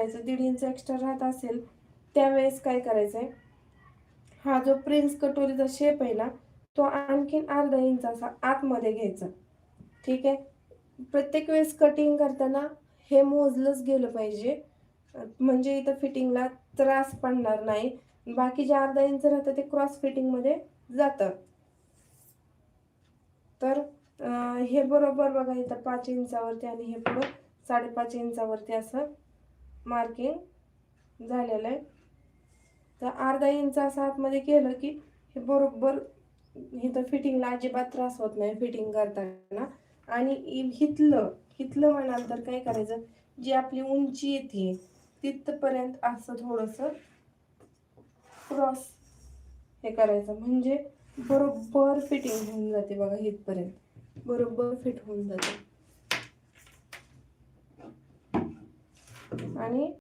1.5 inch extra राहत असेल त्यावेळेस काय करायचंय, हा जो प्रिन्स कटोरीचा शेप आहे ना तो आणखीन अर्धा इंच असा आतमध्ये घ्यायचा. ठीक आहे. प्रत्येक वेळेस कटिंग करताना हे मोजलंच गेलं पाहिजे, म्हणजे इथं फिटिंगला त्रास पडणार नाही. बाकी जे अर्धा इंच राहतं ते क्रॉस फिटिंगमध्ये जातं. तर हे बरोबर बघा इथं 5 इंचावरती आणि हे पुढं 5.5 इंचावरती असं मार्किंग झालेलं आहे. तर अर्धा इंच असं आतमध्ये केलं की हे बरोबर इथं फिटिंगला अजिबात त्रास होत नाही फिटिंग करताना. आणि हिथलं म्हणाल तर काय करायचं, जी आपली उंची येते तिथपर्यंत असं थोडंसं क्रॉस हे करायचं, म्हणजे बरोबर फिटिंग होऊन जाते बघा. इथपर्यंत बरोबर फिट होऊन जाते. आणि